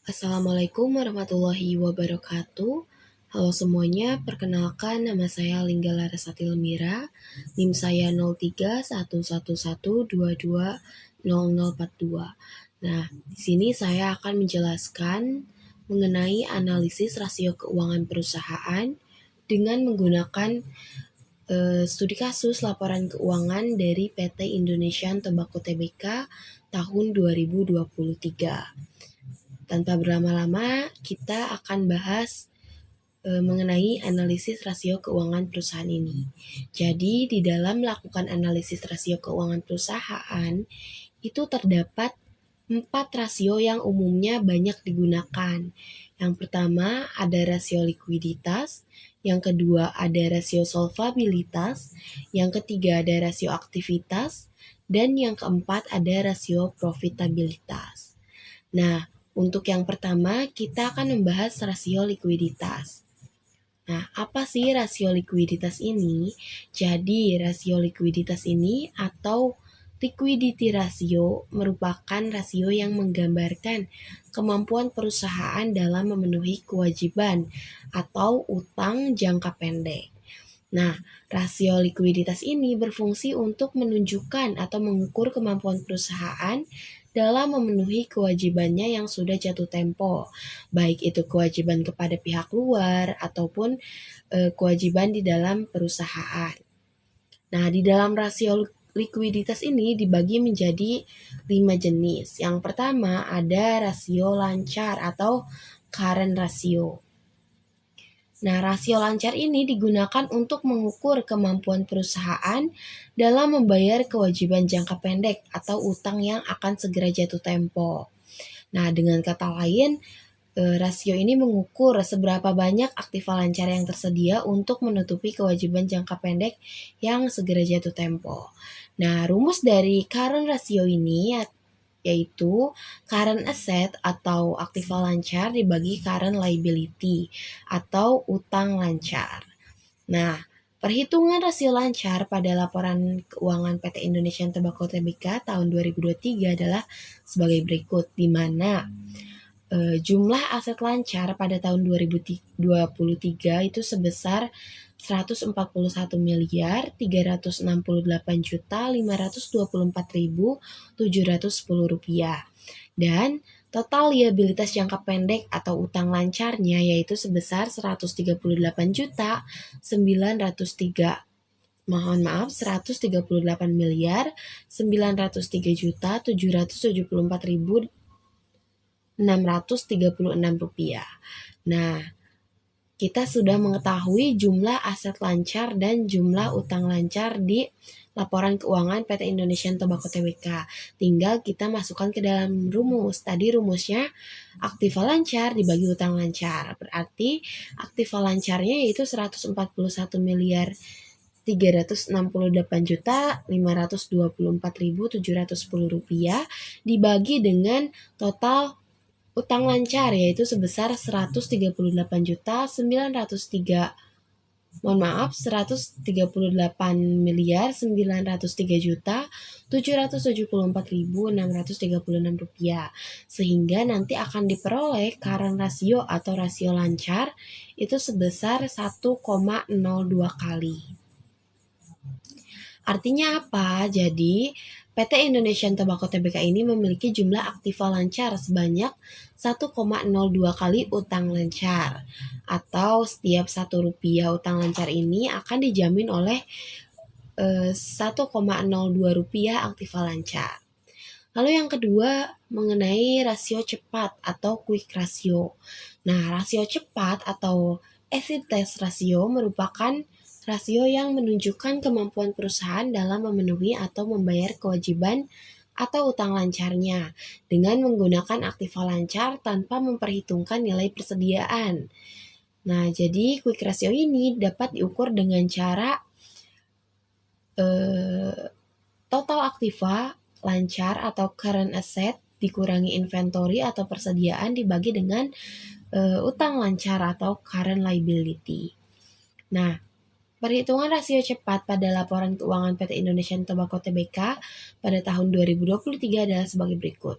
Assalamualaikum warahmatullahi wabarakatuh. Halo semuanya, perkenalkan nama saya Lingga Larasati Lemira. NIM saya 0311220042. Nah, di sini saya akan menjelaskan mengenai analisis rasio keuangan perusahaan dengan menggunakan studi kasus laporan keuangan dari PT Indonesian Tobacco Tbk tahun 2023. Tanpa berlama-lama, kita akan bahas mengenai analisis rasio keuangan perusahaan ini. Jadi, di dalam melakukan analisis rasio keuangan perusahaan, itu terdapat 4 rasio yang umumnya banyak digunakan. Yang pertama, ada rasio likuiditas, yang kedua ada rasio solvabilitas, yang ketiga ada rasio aktivitas, dan yang keempat ada rasio profitabilitas. Nah, untuk yang pertama, kita akan membahas rasio likuiditas. Nah, apa sih rasio likuiditas ini? Jadi, rasio likuiditas ini atau liquidity ratio merupakan rasio yang menggambarkan kemampuan perusahaan dalam memenuhi kewajiban atau utang jangka pendek. Nah, rasio likuiditas ini berfungsi untuk menunjukkan atau mengukur kemampuan perusahaan dalam memenuhi kewajibannya yang sudah jatuh tempo, baik itu kewajiban kepada pihak luar ataupun kewajiban di dalam perusahaan. Nah, di dalam rasio likuiditas ini dibagi menjadi 5 jenis. Yang pertama ada rasio lancar atau current ratio. Nah, rasio lancar ini digunakan untuk mengukur kemampuan perusahaan dalam membayar kewajiban jangka pendek atau utang yang akan segera jatuh tempo. Nah, dengan kata lain, rasio ini mengukur seberapa banyak aktiva lancar yang tersedia untuk menutupi kewajiban jangka pendek yang segera jatuh tempo. Nah, rumus dari current ratio ini yaitu current asset atau aktiva lancar dibagi current liability atau utang lancar. Nah, perhitungan rasio lancar pada laporan keuangan PT Indonesian Tobacco Tbk tahun 2023 adalah sebagai berikut, di mana jumlah aset lancar pada tahun 2023 itu sebesar 141 miliar 368 juta 524.710 rupiah. Dan total liabilitas jangka pendek atau utang lancarnya yaitu sebesar 138 juta 138 miliar 903 juta 774.636 rupiah. Nah, kita sudah mengetahui jumlah aset lancar dan jumlah utang lancar di laporan keuangan PT Indonesian Tobacco Tbk. Tinggal kita masukkan ke dalam rumus. Tadi rumusnya aktiva lancar dibagi utang lancar. Berarti aktiva lancarnya yaitu 141 miliar 368 juta 524.710 rupiah dibagi dengan total utang lancar yaitu sebesar 138 juta miliar 903 juta 774.636 rupiah, sehingga nanti akan diperoleh current ratio atau rasio lancar itu sebesar 1,02 kali. Artinya apa? Jadi PT Indonesian Tobacco Tbk ini memiliki jumlah aktiva lancar sebanyak 1,02 kali utang lancar, atau setiap 1 rupiah utang lancar ini akan dijamin oleh 1,02 rupiah aktiva lancar. Lalu yang kedua mengenai rasio cepat atau quick ratio. Nah, rasio cepat atau acid test ratio merupakan rasio yang menunjukkan kemampuan perusahaan dalam memenuhi atau membayar kewajiban atau utang lancarnya dengan menggunakan aktiva lancar tanpa memperhitungkan nilai persediaan. Nah, jadi quick ratio ini dapat diukur dengan cara total aktiva lancar atau current asset dikurangi inventory atau persediaan dibagi dengan utang lancar atau current liability. Nah, perhitungan rasio cepat pada laporan keuangan PT Indonesian Tobacco Tbk pada tahun 2023 adalah sebagai berikut.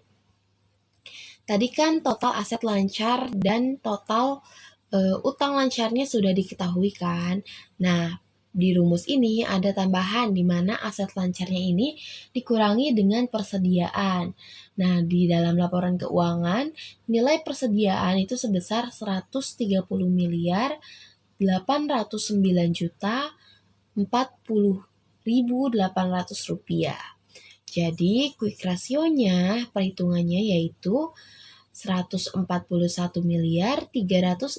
Tadi kan total aset lancar dan total utang lancarnya sudah diketahui kan. Nah, di rumus ini ada tambahan di mana aset lancarnya ini dikurangi dengan persediaan. Nah, di dalam laporan keuangan, nilai persediaan itu sebesar 130 miliar 809 juta 40.800 rupiah. Jadi, quick rasionya perhitungannya yaitu 141 miliar 368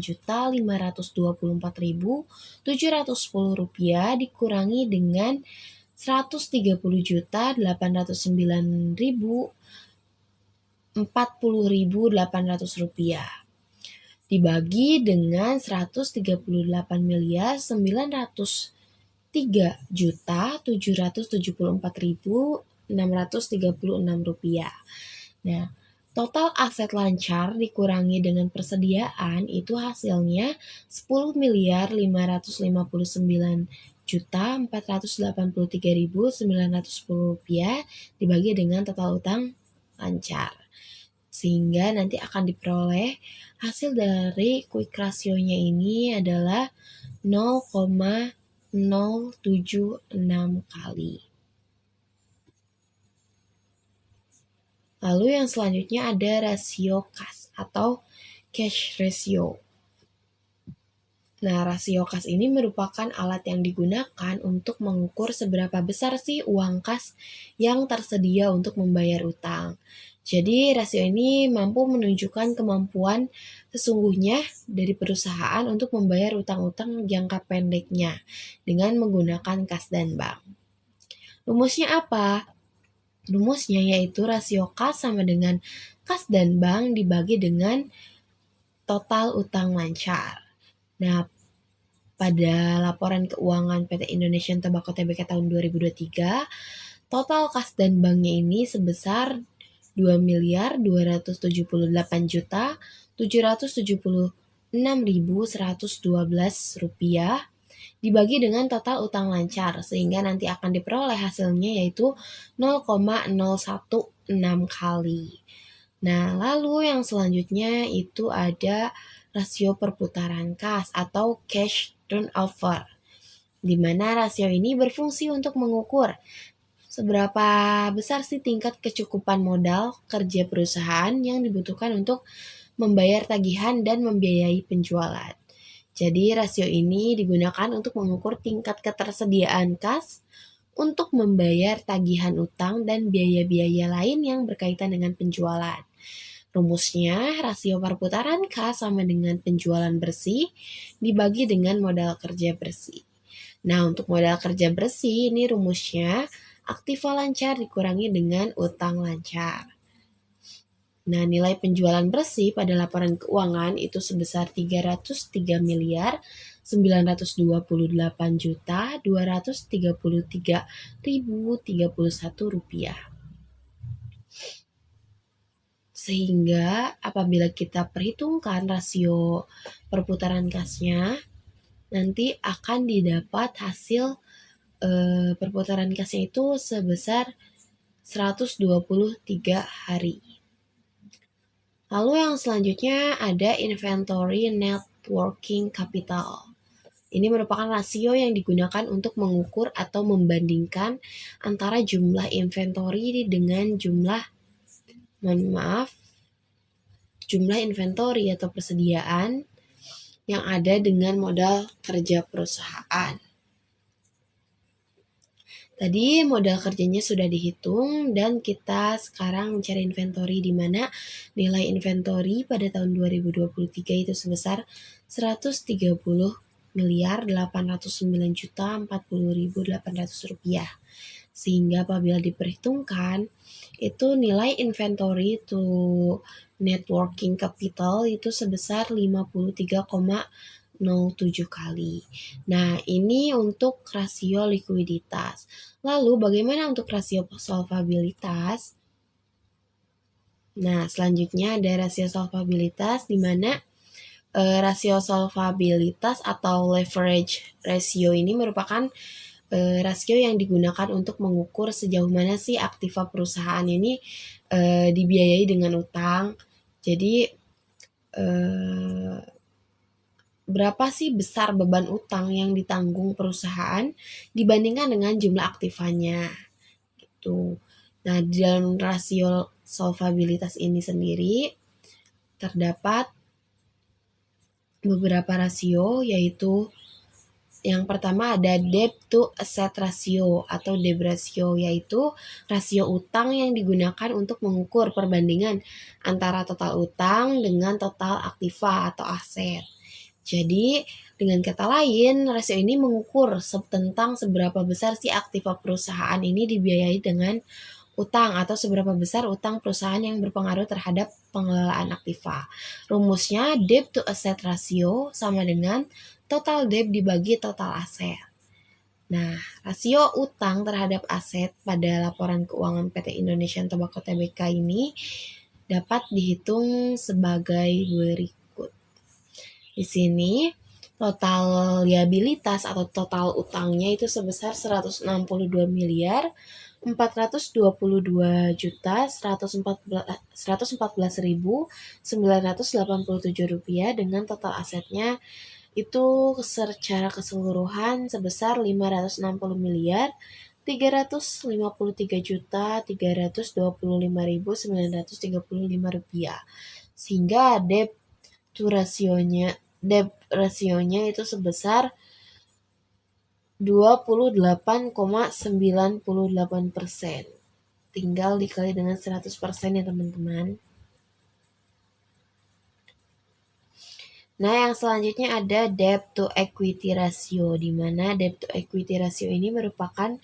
juta 524.710 rupiah dikurangi dengan 130 juta 809.040.800 rupiah dibagi dengan 138 miliar 903 juta 774.636 rupiah. Nah, total aset lancar dikurangi dengan persediaan itu hasilnya 10 miliar 559 juta 483.910 rupiah dibagi dengan total utang lancar. Sehingga nanti akan diperoleh hasil dari quick rasionya ini adalah 0,076 kali. Lalu yang selanjutnya ada rasio kas atau cash ratio. Nah, rasio kas ini merupakan alat yang digunakan untuk mengukur seberapa besar sih uang kas yang tersedia untuk membayar utang. Jadi, rasio ini mampu menunjukkan kemampuan sesungguhnya dari perusahaan untuk membayar utang-utang jangka pendeknya dengan menggunakan kas dan bank. Rumusnya apa? Rumusnya yaitu rasio kas sama dengan kas dan bank dibagi dengan total utang lancar. Nah, pada laporan keuangan PT Indonesian Tobacco Tbk tahun 2023, total kas dan banknya ini sebesar 2 miliar 278 juta 776.112 rupiah dibagi dengan total utang lancar sehingga nanti akan diperoleh hasilnya yaitu 0,016 kali. Nah, lalu yang selanjutnya itu ada rasio perputaran kas atau cash turnover, di mana rasio ini berfungsi untuk mengukur seberapa besar sih tingkat kecukupan modal kerja perusahaan yang dibutuhkan untuk membayar tagihan dan membiayai penjualan. Jadi rasio ini digunakan untuk mengukur tingkat ketersediaan kas untuk membayar tagihan utang dan biaya-biaya lain yang berkaitan dengan penjualan. Rumusnya, rasio perputaran kas sama dengan penjualan bersih dibagi dengan modal kerja bersih. Nah, untuk modal kerja bersih ini rumusnya aktiva lancar dikurangi dengan utang lancar. Nah, nilai penjualan bersih pada laporan keuangan itu sebesar 303 miliar 928 juta 233.031 rupiah. Sehingga apabila kita perhitungkan rasio perputaran kasnya, nanti akan didapat hasil perputaran kasnya itu sebesar 123 hari. Lalu yang selanjutnya ada inventory net working capital. Ini merupakan rasio yang digunakan untuk mengukur atau membandingkan antara jumlah inventory dengan jumlah inventory atau persediaan yang ada dengan modal kerja perusahaan. Tadi modal kerjanya sudah dihitung dan kita sekarang mencari inventory di mana nilai inventory pada tahun 2023 itu sebesar 130 miliar 809 juta 40.800 rupiah. Sehingga apabila diperhitungkan itu nilai inventory to net working capital itu sebesar 53,07 kali. Nah, ini untuk rasio likuiditas. Lalu bagaimana untuk rasio solvabilitas? Nah, selanjutnya ada rasio solvabilitas di mana rasio solvabilitas atau leverage ratio ini merupakan rasio yang digunakan untuk mengukur sejauh mana sih aktiva perusahaan ini dibiayai dengan utang. Jadi berapa sih besar beban utang yang ditanggung perusahaan dibandingkan dengan jumlah aktivanya gitu. Nah, di dalam rasio solvabilitas ini sendiri terdapat beberapa rasio, yaitu yang pertama ada debt to asset ratio atau DEB ratio, yaitu rasio utang yang digunakan untuk mengukur perbandingan antara total utang dengan total aktiva atau aset. Jadi, dengan kata lain, rasio ini mengukur tentang seberapa besar si aktiva perusahaan ini dibiayai dengan utang atau seberapa besar utang perusahaan yang berpengaruh terhadap pengelolaan aktiva. Rumusnya debt to asset ratio sama dengan total debt dibagi total aset. Nah, rasio utang terhadap aset pada laporan keuangan PT Indonesian Tobacco Tbk ini dapat dihitung sebagai berikut. Di sini total liabilitas atau total utangnya itu sebesar 162 miliar 422.114.987 rupiah dengan total asetnya itu secara keseluruhan sebesar 560 miliar 353.325.935 rupiah, sehingga debt rasionya itu sebesar 28,98%. Tinggal dikali dengan 100% ya teman-teman. Nah, yang selanjutnya ada debt to equity ratio, di mana debt to equity ratio ini merupakan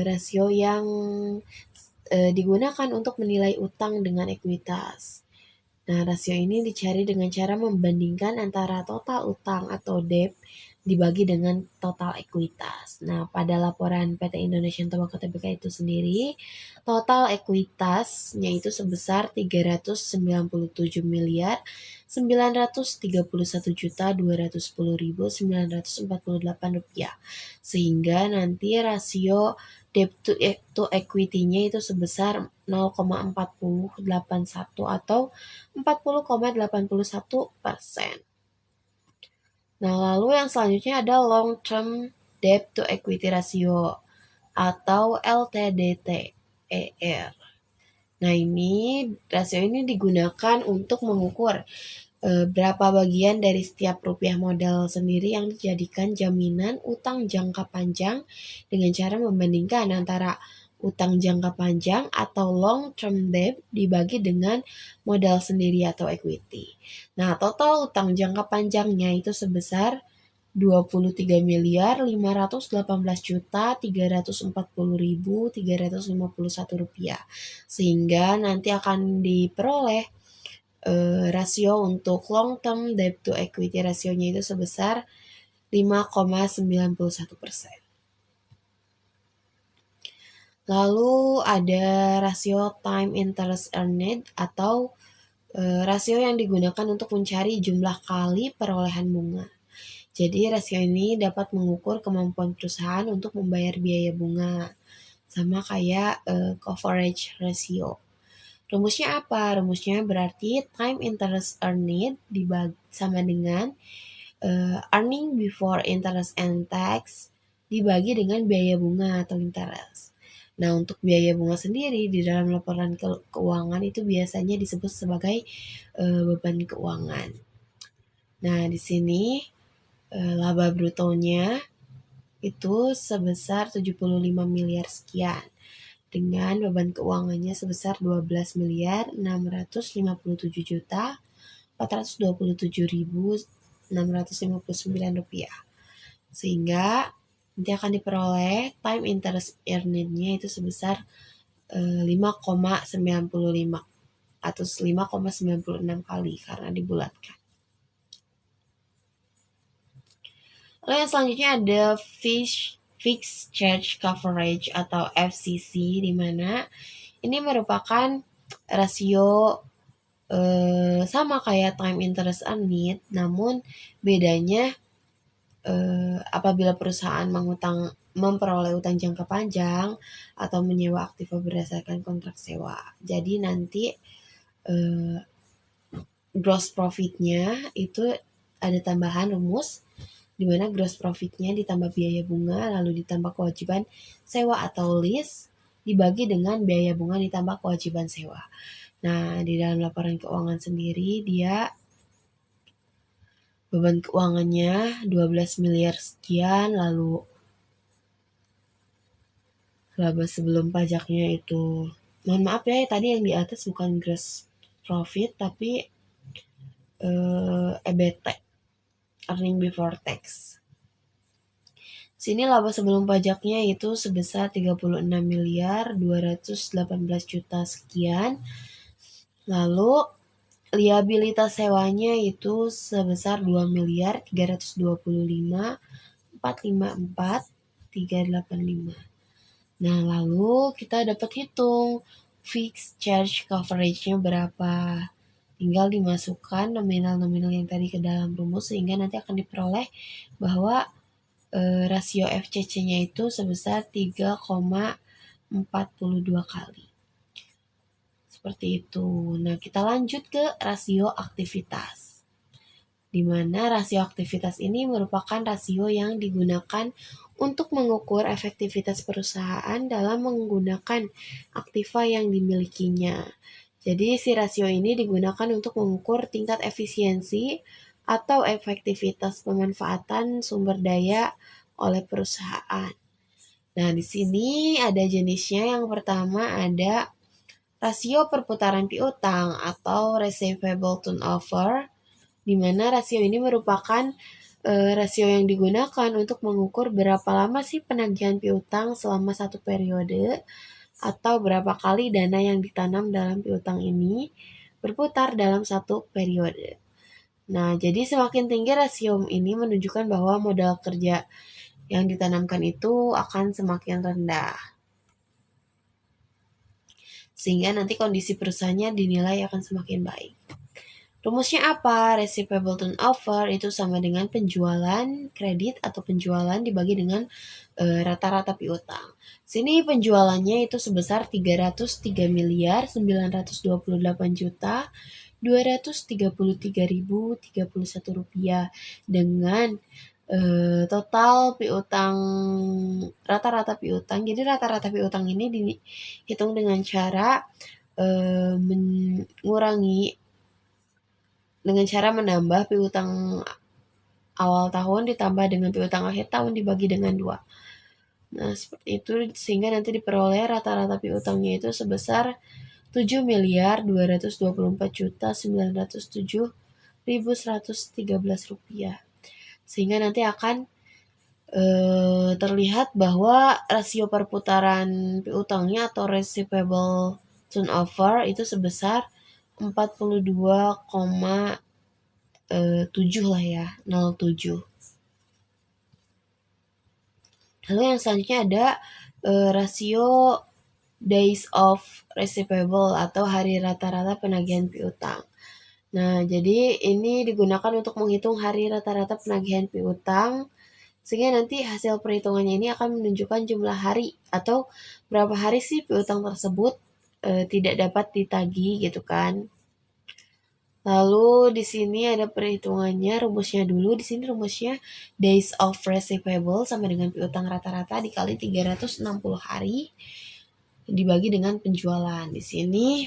rasio yang digunakan untuk menilai utang dengan ekuitas. Nah, rasio ini dicari dengan cara membandingkan antara total utang atau debt dibagi dengan total ekuitas. Nah, pada laporan PT Indonesian Tobacco Tbk itu sendiri, total ekuitasnya itu sebesar 397 miliar 931.210.948 rupiah. Sehingga nanti rasio debt to equity-nya itu sebesar 0,4081 atau 40,81%. Nah, lalu yang selanjutnya ada long term debt to equity ratio atau LTDTER. Nah, rasio ini digunakan untuk mengukur berapa bagian dari setiap rupiah modal sendiri yang dijadikan jaminan utang jangka panjang dengan cara membandingkan antara utang jangka panjang atau long term debt dibagi dengan modal sendiri atau equity. Nah, total utang jangka panjangnya itu sebesar 23 miliar 518.340.351 rupiah. Sehingga nanti akan diperoleh rasio untuk long term debt to equity rasionya itu sebesar 5,91%. Lalu ada rasio time interest earned atau rasio yang digunakan untuk mencari jumlah kali perolehan bunga. Jadi rasio ini dapat mengukur kemampuan perusahaan untuk membayar biaya bunga, sama kayak coverage ratio. Rumusnya apa? Rumusnya berarti time interest earned sama dengan earning before interest and tax dibagi dengan biaya bunga atau interest. Nah, untuk biaya bunga sendiri di dalam laporan keuangan itu biasanya disebut sebagai beban keuangan. Nah, di sini laba brutonya itu sebesar 75 miliar sekian dengan beban keuangannya sebesar 12 miliar 657 juta 427.659 rupiah. Sehingga nanti akan diperoleh time interest earned-nya itu sebesar 5,95 atau 5,96 kali karena dibulatkan. Lalu yang selanjutnya ada Fixed Charge Coverage atau FCC, di mana ini merupakan rasio sama kayak time interest earned, namun bedanya apabila perusahaan memperoleh utang jangka panjang atau menyewa aktiva berdasarkan kontrak sewa. Jadi nanti gross profit-nya itu ada tambahan rumus di mana gross profit-nya ditambah biaya bunga lalu ditambah kewajiban sewa atau lease dibagi dengan biaya bunga ditambah kewajiban sewa. Nah, di dalam laporan keuangan sendiri dia beban keuangannya 12 miliar sekian, lalu laba sebelum pajaknya itu, mohon maaf ya tadi yang di atas bukan gross profit tapi EBT, earning before tax. Sini laba sebelum pajaknya itu sebesar 36 miliar 218 juta sekian. Lalu liabilitas sewanya itu sebesar 2 miliar 325 454 385. Nah, lalu kita dapat hitung fixed charge coverage-nya berapa. Tinggal dimasukkan nominal-nominal yang tadi ke dalam rumus sehingga nanti akan diperoleh bahwa rasio FCC-nya itu sebesar 3,42 kali. Seperti itu. Nah, kita lanjut ke rasio aktivitas. Di mana rasio aktivitas ini merupakan rasio yang digunakan untuk mengukur efektivitas perusahaan dalam menggunakan aktiva yang dimilikinya. Jadi si rasio ini digunakan untuk mengukur tingkat efisiensi atau efektivitas pemanfaatan sumber daya oleh perusahaan. Nah, di sini ada jenisnya. Yang pertama ada rasio perputaran piutang atau receivable turnover, di mana rasio ini merupakan rasio yang digunakan untuk mengukur berapa lama sih penagihan piutang selama satu periode atau berapa kali dana yang ditanam dalam piutang ini berputar dalam satu periode. Nah, jadi semakin tinggi rasio ini menunjukkan bahwa modal kerja yang ditanamkan itu akan semakin rendah. Sehingga nanti kondisi perusahaannya dinilai akan semakin baik. Rumusnya apa? Receivable turnover itu sama dengan penjualan kredit atau penjualan dibagi dengan rata-rata piutang. Sini penjualannya itu sebesar 303 miliar 928 juta 233.031 rupiah dengan total piutang rata-rata piutang. Jadi rata-rata piutang ini dihitung dengan cara menambah piutang awal tahun ditambah dengan piutang akhir tahun dibagi dengan 2. Nah, seperti itu sehingga nanti diperoleh rata-rata piutangnya itu sebesar 7 miliar 224 juta 907.113 rupiah. Sehingga nanti akan terlihat bahwa rasio perputaran piutangnya atau receivable turnover itu sebesar 42,7 lah ya, 07. Lalu yang selanjutnya ada rasio days of receivable atau hari rata-rata penagihan piutang. Nah, jadi ini digunakan untuk menghitung hari rata-rata penagihan piutang sehingga nanti hasil perhitungannya ini akan menunjukkan jumlah hari atau berapa hari sih piutang tersebut tidak dapat ditagih gitu kan. Lalu di sini ada perhitungannya, rumusnya dulu. Di sini rumusnya days of receivable sama dengan piutang rata-rata dikali 360 hari dibagi dengan penjualan. Di sini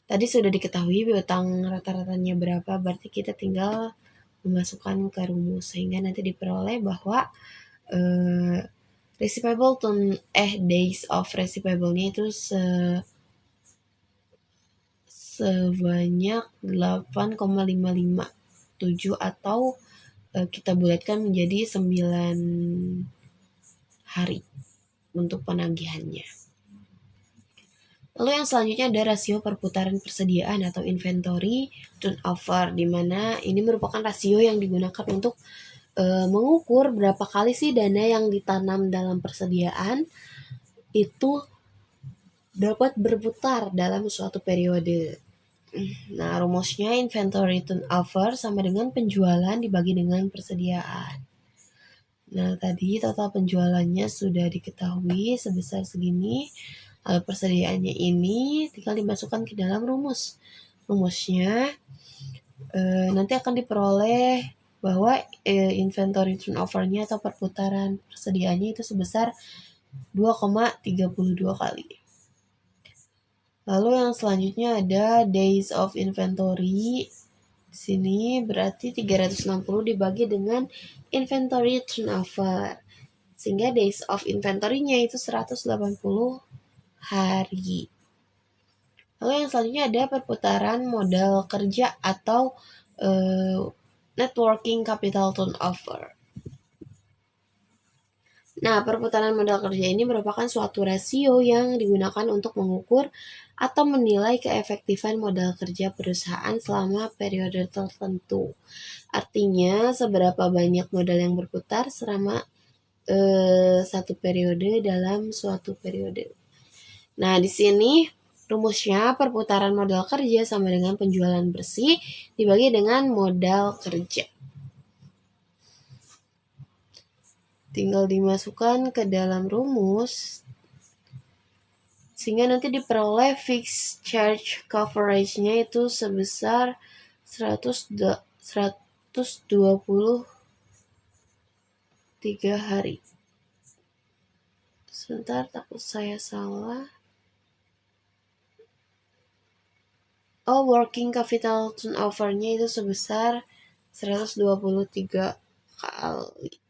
tadi sudah diketahui piutang rata-ratanya berapa, berarti kita tinggal memasukkan ke rumus sehingga nanti diperoleh bahwa days of receivable-nya itu sebanyak 8,557 atau kita bulatkan menjadi 9 hari untuk penagihannya. Lalu yang selanjutnya ada rasio perputaran persediaan atau inventory turnover, di mana ini merupakan rasio yang digunakan untuk mengukur berapa kali sih dana yang ditanam dalam persediaan itu dapat berputar dalam suatu periode. Nah, rumusnya inventory turnover sama dengan penjualan dibagi dengan persediaan. Nah, tadi total penjualannya sudah diketahui sebesar segini. Lalu persediaannya ini tinggal dimasukkan ke dalam rumus. Rumusnya nanti akan diperoleh bahwa inventory turnover-nya atau perputaran persediaannya itu sebesar 2,32 kali. Lalu yang selanjutnya ada days of inventory. Di sini berarti 360 dibagi dengan inventory turnover. Sehingga days of inventory-nya itu 180 hari. Lalu yang selanjutnya ada perputaran modal kerja atau net working capital turnover. Nah, perputaran modal kerja ini merupakan suatu rasio yang digunakan untuk mengukur atau menilai keefektifan modal kerja perusahaan selama periode tertentu. Artinya, seberapa banyak modal yang berputar selama satu periode dalam suatu periode. Nah, di sini rumusnya perputaran modal kerja sama dengan penjualan bersih dibagi dengan modal kerja. Tinggal dimasukkan ke dalam rumus sehingga nanti diperoleh fixed charge coverage-nya itu sebesar 123 hari. Sebentar, takut saya salah. Working capital turnover-nya itu sebesar 123 kali.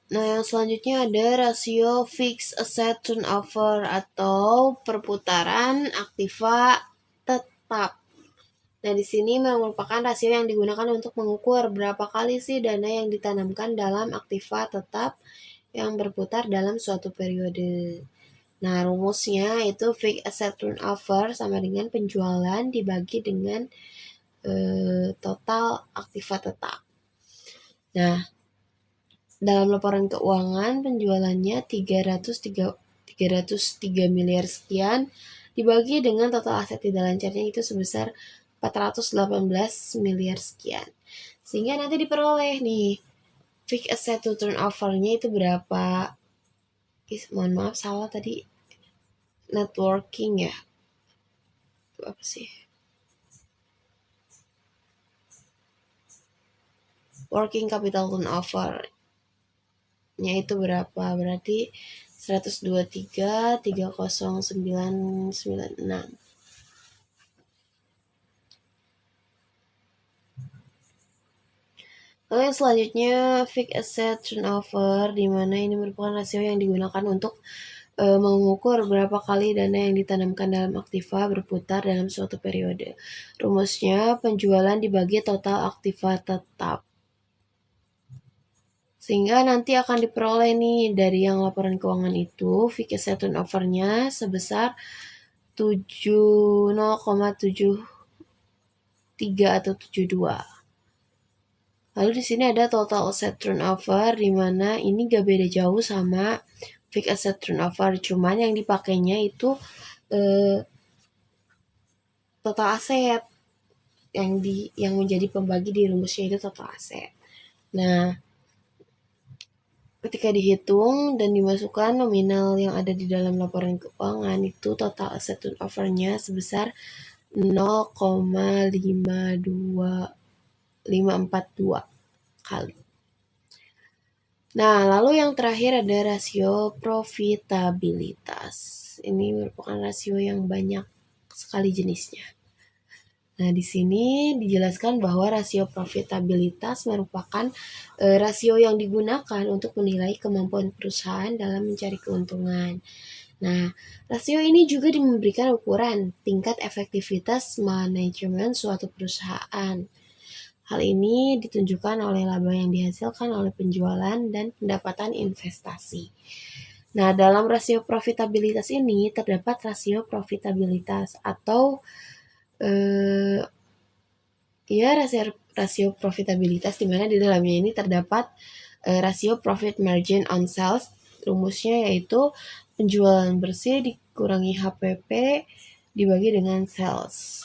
Nah, yang selanjutnya ada rasio fixed asset turnover atau perputaran aktiva tetap. Nah, di sini merupakan rasio yang digunakan untuk mengukur berapa kali sih dana yang ditanamkan dalam aktiva tetap yang berputar dalam suatu periode. Nah, rumusnya itu fixed asset turnover sama dengan penjualan dibagi dengan total aktiva tetap. Nah, dalam laporan keuangan penjualannya 303 miliar sekian dibagi dengan total aset tidak lancarnya itu sebesar 418 miliar sekian. Sehingga nanti diperoleh nih fixed asset to turnover-nya itu berapa? Mohon maaf salah tadi, networking ya. Itu apa sih? Working capital turnover-nya itu berapa? Berarti 123,30996. Lalu yang selanjutnya fixed asset turnover, di mana ini merupakan rasio yang digunakan untuk mengukur berapa kali dana yang ditanamkan dalam aktiva berputar dalam suatu periode. Rumusnya penjualan dibagi total aktiva tetap. Sehingga nanti akan diperoleh nih dari yang laporan keuangan itu fixed asset turnover-nya sebesar 0,73 atau 72. Lalu di sini ada total asset turnover, di mana ini gak beda jauh sama fixed asset turnover, cuman yang dipakainya itu total aset yang menjadi pembagi di rumusnya itu total aset. Nah, ketika dihitung dan dimasukkan nominal yang ada di dalam laporan keuangan itu total asset turnover-nya sebesar 0,542 kali. Nah, lalu yang terakhir ada rasio profitabilitas. Ini merupakan rasio yang banyak sekali jenisnya. Nah, di sini dijelaskan bahwa rasio profitabilitas merupakan rasio yang digunakan untuk menilai kemampuan perusahaan dalam mencari keuntungan. Nah, rasio ini juga memberikan ukuran tingkat efektivitas manajemen suatu perusahaan. Hal ini ditunjukkan oleh laba yang dihasilkan oleh penjualan dan pendapatan investasi. Nah, dalam rasio profitabilitas ini terdapat rasio profitabilitas atau rasio profitabilitas di mana di dalamnya ini terdapat rasio profit margin on sales, Rumusnya yaitu penjualan bersih dikurangi HPP dibagi dengan sales.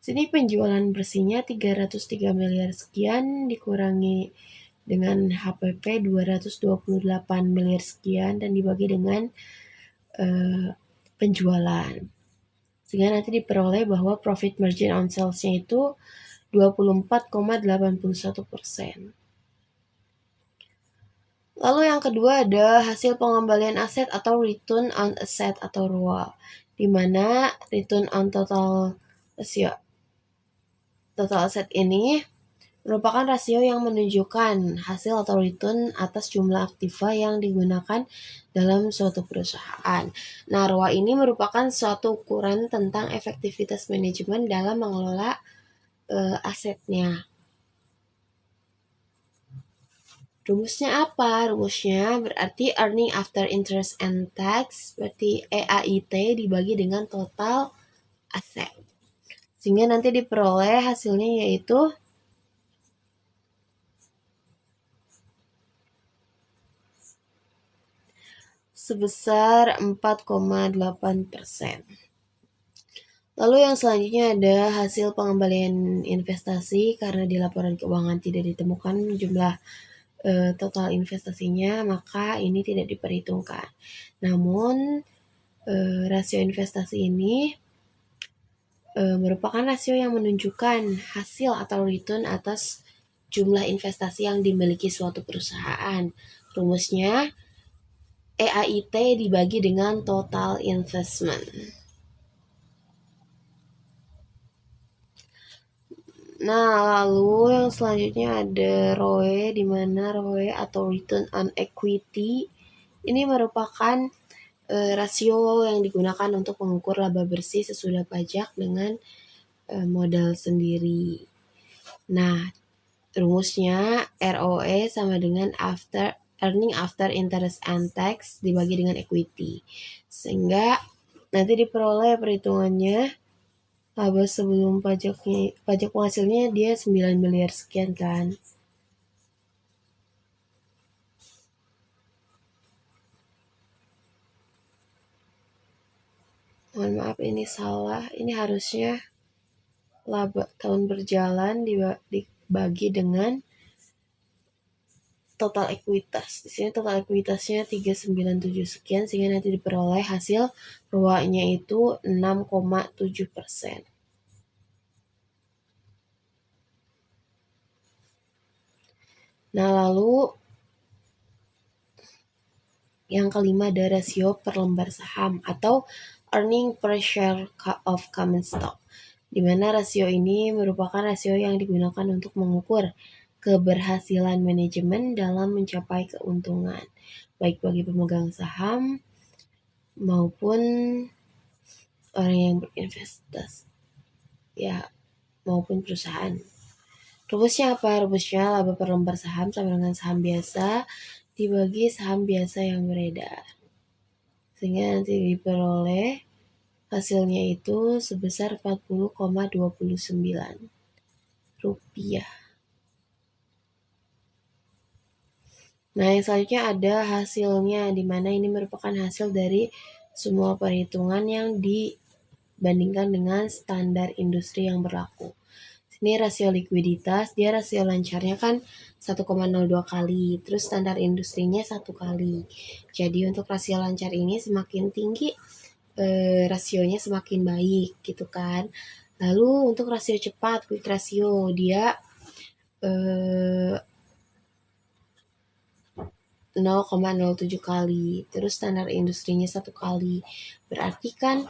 Sini penjualan bersihnya 303 miliar sekian dikurangi dengan HPP 228 miliar sekian dan dibagi dengan penjualan. Sehingga nanti diperoleh bahwa profit margin on sales-nya itu 24,81%. Lalu yang kedua ada hasil pengembalian aset atau return on asset atau ROA, di mana return on total asset ini merupakan rasio yang menunjukkan hasil atau return atas jumlah aktiva yang digunakan dalam suatu perusahaan. Nah, ROA ini merupakan suatu ukuran tentang efektivitas manajemen dalam mengelola asetnya. Rumusnya apa? Rumusnya berarti earning after interest and tax, berarti EAIT dibagi dengan total aset. Sehingga nanti diperoleh hasilnya yaitu sebesar 4,8%. Lalu yang selanjutnya ada hasil pengembalian investasi karena di laporan keuangan tidak ditemukan jumlah total investasinya, maka ini tidak diperhitungkan. Namun rasio investasi ini merupakan rasio yang menunjukkan hasil atau return atas jumlah investasi yang dimiliki suatu perusahaan. Rumusnya EAIT dibagi dengan total investment. Nah, lalu yang selanjutnya ada ROE, di mana ROE atau return on equity ini merupakan rasio yang digunakan untuk mengukur laba bersih sesudah pajak dengan modal sendiri. Nah, rumusnya ROE sama dengan earning after interest and tax dibagi dengan equity. Sehingga nanti diperoleh perhitungannya laba sebelum pajak penghasilnya dia 9 miliar sekian kan. Mohon maaf ini salah. Ini harusnya laba tahun berjalan dibagi dengan total ekuitas. Di sini total ekuitasnya 397 sekian sehingga nanti diperoleh hasil ROA-nya itu 6,7%. Nah, lalu yang kelima ada rasio per lembar saham atau earning per share of common stock, di mana rasio ini merupakan rasio yang digunakan untuk mengukur keberhasilan manajemen dalam mencapai keuntungan, baik bagi pemegang saham maupun orang yang berinvestasi, maupun perusahaan. Rumusnya apa? Rumusnya laba per lembar saham sama dengan saham biasa dibagi saham biasa yang beredar. Sehingga nanti diperoleh hasilnya itu sebesar 40,29 rupiah. Nah, yang selanjutnya ada hasilnya, di mana ini merupakan hasil dari semua perhitungan yang dibandingkan dengan standar industri yang berlaku. Ini rasio likuiditas, dia rasio lancarnya kan 1,02 kali, terus standar industrinya 1 kali. Jadi untuk rasio lancar ini semakin tinggi, rasionya semakin baik gitu kan. Lalu untuk rasio cepat, quick ratio, dia 0,07 kali, terus standar industrinya 1 kali. Berarti kan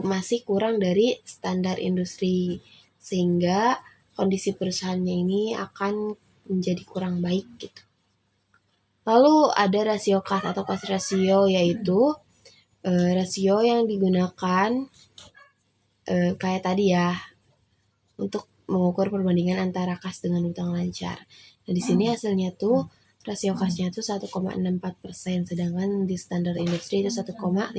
masih kurang dari standar industri, sehingga kondisi perusahaannya ini akan menjadi kurang baik gitu. Lalu ada rasio kas atau cost ratio, yaitu rasio yang digunakan kayak tadi ya untuk mengukur perbandingan antara kas dengan utang lancar. Nah, di sini hasilnya tuh rasio kasnya tuh 1,64%, sedangkan di standar industri itu 1,5%.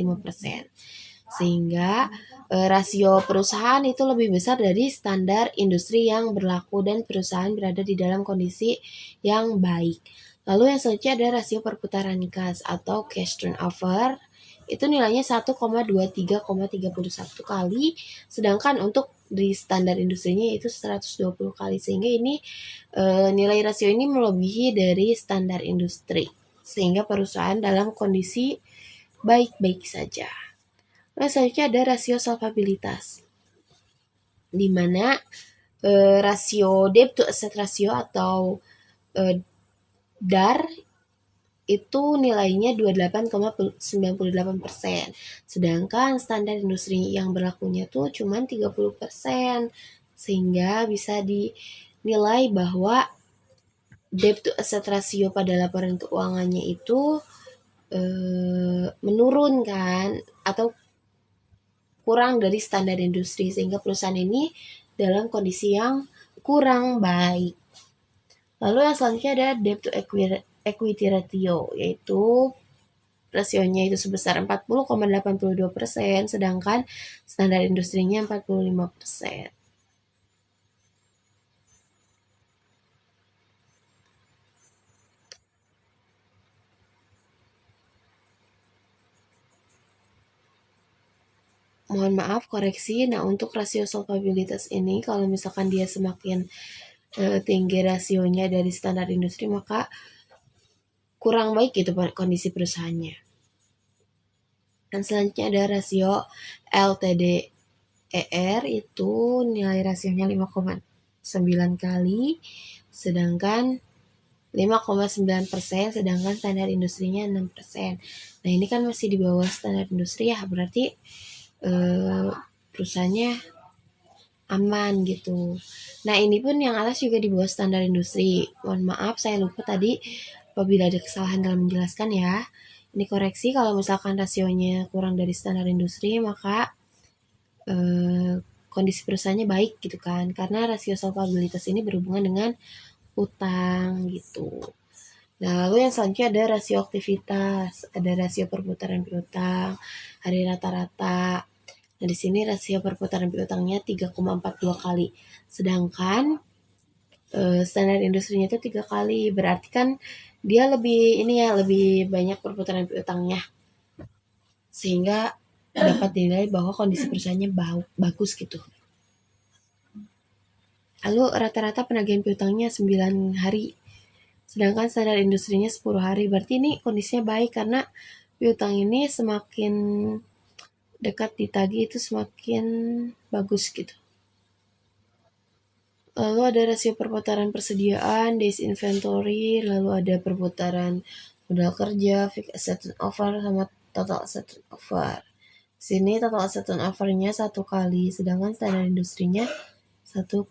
Sehingga rasio perusahaan itu lebih besar dari standar industri yang berlaku dan perusahaan berada di dalam kondisi yang baik. Lalu yang selanjutnya ada rasio perputaran kas atau cash turnover. Itu nilainya 1,23,31 kali, sedangkan untuk di standar industrinya itu 120 kali. Sehingga ini nilai rasio ini melebihi dari standar industri. Sehingga perusahaan dalam kondisi baik-baik saja. Lalu selanjutnya ada rasio solvabilitas, di mana rasio debt to asset ratio atau DAR itu nilainya 28,98%. Sedangkan standar industri yang berlakunya tuh cuma 30%. Sehingga bisa dinilai bahwa debt to asset ratio pada laporan keuangannya itu menurun kan, atau kurang dari standar industri, sehingga perusahaan ini dalam kondisi yang kurang baik. Lalu yang selanjutnya ada debt to equity ratio, yaitu rasionya itu sebesar 40,82%, sedangkan standar industrinya 45%. Mohon maaf koreksi. Nah, untuk rasio solvabilitas ini kalau misalkan dia semakin tinggi rasionya dari standar industri, maka kurang baik gitu kondisi perusahaannya. Dan selanjutnya ada rasio LTDER, itu nilai rasionya 5,9 kali, sedangkan 5,9%, sedangkan standar industrinya 6%. Nah, ini kan masih di bawah standar industri ya, berarti perusahaannya aman gitu. Nah, ini pun yang atas juga di bawah standar industri. Mohon maaf, saya lupa tadi apabila ada kesalahan dalam menjelaskan ya. Ini koreksi, kalau misalkan rasionya kurang dari standar industri, maka kondisi perusahaannya baik gitu kan. Karena rasio solvabilitas ini berhubungan dengan utang gitu. Nah, lalu yang selanjutnya ada rasio aktivitas, ada rasio perputaran piutang, hari rata-rata. Nah, di sini rasio perputaran piutangnya 3,42 kali. Sedangkan standar industrinya itu 3 kali. Berarti kan dia lebih banyak perputaran piutangnya. Sehingga dapat dinilai bahwa kondisi perusahaannya bagus gitu. Lalu rata-rata penagihan piutangnya 9 hari. Sedangkan standar industrinya 10 hari. Berarti ini kondisinya baik karena piutang ini semakin dekat ditagih itu semakin bagus gitu. Lalu ada rasio perputaran persediaan, days inventory, lalu ada perputaran modal kerja, fixed asset turnover, sama total asset turnover. Sini total asset turnover-nya 1 kali, sedangkan standar industrinya 1,5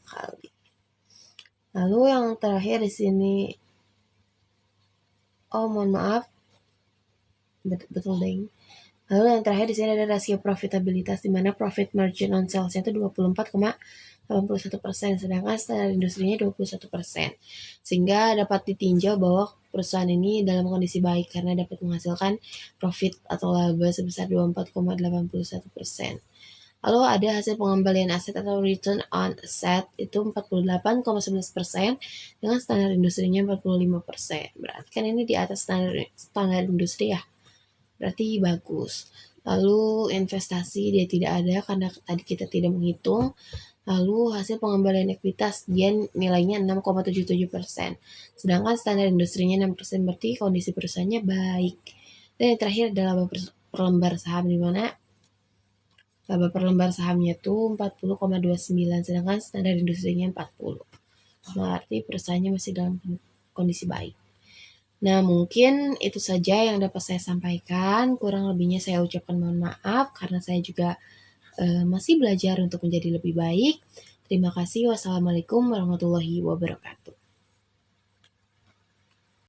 kali. Lalu yang terakhir di sini, mohon maaf, betul deng. Lalu yang terakhir di sini ada rasio profitabilitas, di mana profit margin on sales-nya itu 24,81%, sedangkan standar industrinya 21%. Sehingga dapat ditinjau bahwa perusahaan ini dalam kondisi baik karena dapat menghasilkan profit atau laba sebesar 24,81%. Lalu ada hasil pengembalian aset atau return on asset itu 48,11%, dengan standar industrinya 45%. Berarti kan ini di atas standar industri ya. Berarti bagus. Lalu investasi dia tidak ada karena tadi kita tidak menghitung. Lalu hasil pengembalian ekuitas dia nilainya 6,77%. Sedangkan standar industrinya 6%, berarti kondisi perusahaannya baik. Dan yang terakhir adalah laba per lembar saham, di mana laba per lembar sahamnya tuh 40,29, sedangkan standar industrinya 40. Berarti perusahaannya masih dalam kondisi baik. Nah, mungkin itu saja yang dapat saya sampaikan. Kurang lebihnya saya ucapkan mohon maaf karena saya juga masih belajar untuk menjadi lebih baik. Terima kasih. Wassalamualaikum warahmatullahi wabarakatuh.